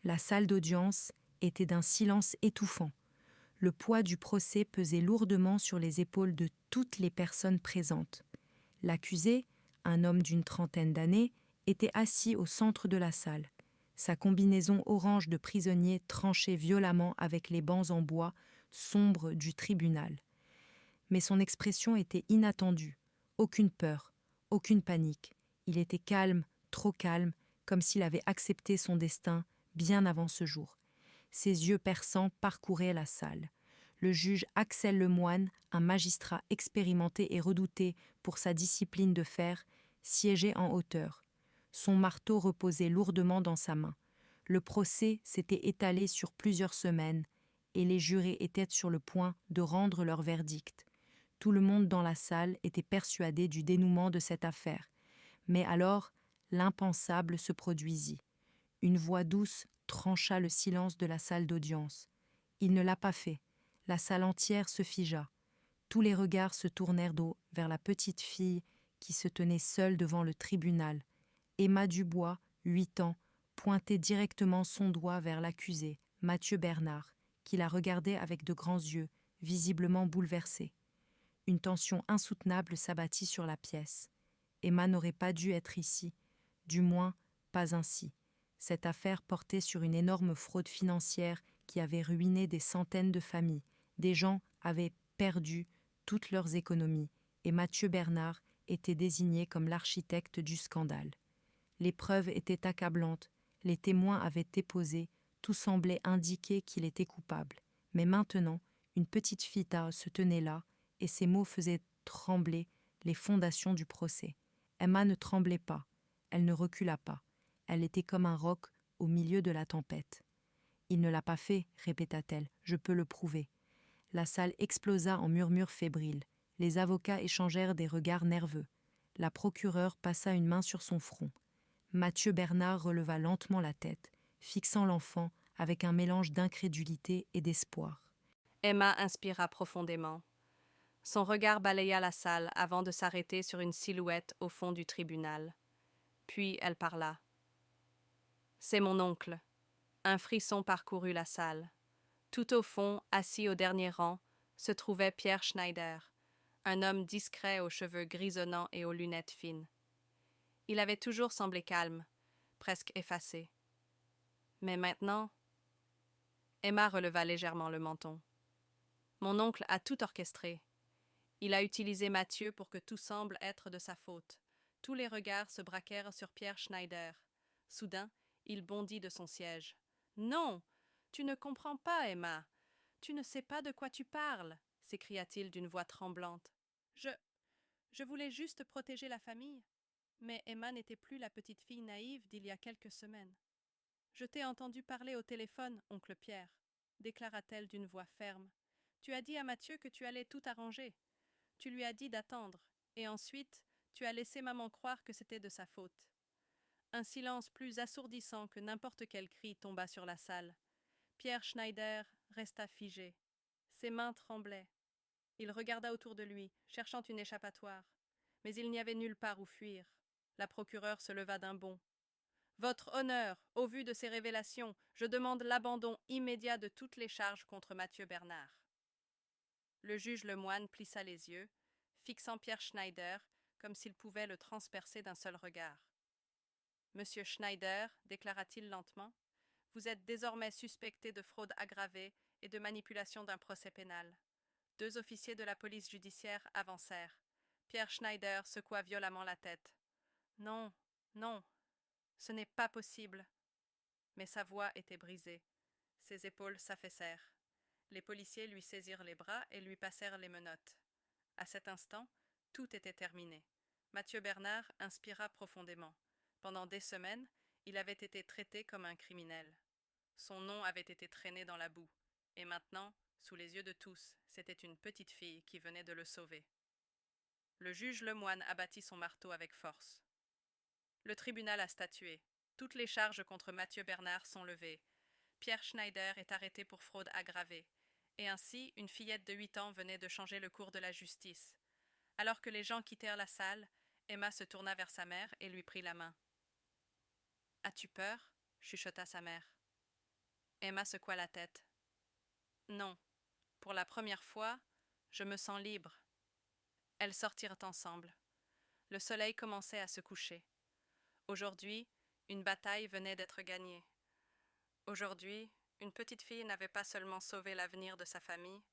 La salle d'audience était d'un silence étouffant. Le poids du procès pesait lourdement sur les épaules de toutes les personnes présentes. L'accusé, un homme d'une trentaine d'années, était assis au centre de la salle. Sa combinaison orange de prisonnier tranchait violemment avec les bancs en bois sombres du tribunal. Mais son expression était inattendue. Aucune peur, aucune panique. Il était calme, trop calme, comme s'il avait accepté son destin bien avant ce jour. Ses yeux perçants parcouraient la salle. Le juge Axel Lemoine, un magistrat expérimenté et redouté pour sa discipline de fer, siégeait en hauteur. Son marteau reposait lourdement dans sa main. Le procès s'était étalé sur plusieurs semaines et les jurés étaient sur le point de rendre leur verdict. Tout le monde dans la salle était persuadé du dénouement de cette affaire. Mais alors, l'impensable se produisit. Une voix douce trancha le silence de la salle d'audience. Il ne l'a pas fait. La salle entière se figea. Tous les regards se tournèrent vers la petite fille qui se tenait seule devant le tribunal. Emma Dubois, 8 ans, pointait directement son doigt vers l'accusé, Mathieu Bernard, qui la regardait avec de grands yeux, visiblement bouleversé. Une tension insoutenable s'abattit sur la pièce. Emma n'aurait pas dû être ici, du moins pas ainsi. Cette affaire portait sur une énorme fraude financière qui avait ruiné des centaines de familles. Des gens avaient perdu toutes leurs économies et Mathieu Bernard était désigné comme l'architecte du scandale. Les preuves étaient accablantes, les témoins avaient déposé, tout semblait indiquer qu'il était coupable. Mais maintenant, une petite fille se tenait là et ses mots faisaient trembler les fondations du procès. Emma ne tremblait pas, elle ne recula pas. Elle était comme un roc au milieu de la tempête. « Il ne l'a pas fait, répéta-t-elle, je peux le prouver. » La salle explosa en murmures fébriles. Les avocats échangèrent des regards nerveux. La procureure passa une main sur son front. Mathieu Bernard releva lentement la tête, fixant l'enfant avec un mélange d'incrédulité et d'espoir. Emma inspira profondément. Son regard balaya la salle avant de s'arrêter sur une silhouette au fond du tribunal. Puis elle parla. « C'est mon oncle. » Un frisson parcourut la salle. Tout au fond, assis au dernier rang, se trouvait Pierre Schneider, un homme discret aux cheveux grisonnants et aux lunettes fines. Il avait toujours semblé calme, presque effacé. Mais maintenant... Emma releva légèrement le menton. Mon oncle a tout orchestré. Il a utilisé Mathieu pour que tout semble être de sa faute. Tous les regards se braquèrent sur Pierre Schneider. Soudain, il bondit de son siège. « Non, tu ne comprends pas, Emma. Tu ne sais pas de quoi tu parles, » s'écria-t-il d'une voix tremblante. Je voulais juste protéger la famille. Mais Emma n'était plus la petite fille naïve d'il y a quelques semaines. « Je t'ai entendu parler au téléphone, oncle Pierre, » déclara-t-elle d'une voix ferme. « Tu as dit à Mathieu que tu allais tout arranger. Tu lui as dit d'attendre, et ensuite, tu as laissé maman croire que c'était de sa faute. » Un silence plus assourdissant que n'importe quel cri tomba sur la salle. Pierre Schneider resta figé. Ses mains tremblaient. Il regarda autour de lui, cherchant une échappatoire. Mais il n'y avait nulle part où fuir. La procureure se leva d'un bond. « Votre honneur, au vu de ces révélations, je demande l'abandon immédiat de toutes les charges contre Mathieu Bernard. » Le juge Lemoine plissa les yeux, fixant Pierre Schneider comme s'il pouvait le transpercer d'un seul regard. « Monsieur Schneider, déclara-t-il lentement, vous êtes désormais suspecté de fraude aggravée et de manipulation d'un procès pénal. » Deux officiers de la police judiciaire avancèrent. Pierre Schneider secoua violemment la tête. « Non, non, ce n'est pas possible. » Mais sa voix était brisée. Ses épaules s'affaissèrent. Les policiers lui saisirent les bras et lui passèrent les menottes. À cet instant, tout était terminé. Mathieu Bernard inspira profondément. Pendant des semaines, il avait été traité comme un criminel. Son nom avait été traîné dans la boue. Et maintenant, sous les yeux de tous, c'était une petite fille qui venait de le sauver. Le juge Lemoine abattit son marteau avec force. Le tribunal a statué. Toutes les charges contre Mathieu Bernard sont levées. Pierre Schneider est arrêté pour fraude aggravée. Et ainsi, une fillette de 8 ans venait de changer le cours de la justice. Alors que les gens quittèrent la salle, Emma se tourna vers sa mère et lui prit la main. « As-tu peur ?» chuchota sa mère. Emma secoua la tête. Non, pour la première fois, je me sens libre. Elles sortirent ensemble. Le soleil commençait à se coucher. Aujourd'hui, une bataille venait d'être gagnée. Aujourd'hui, une petite fille n'avait pas seulement sauvé l'avenir de sa famille,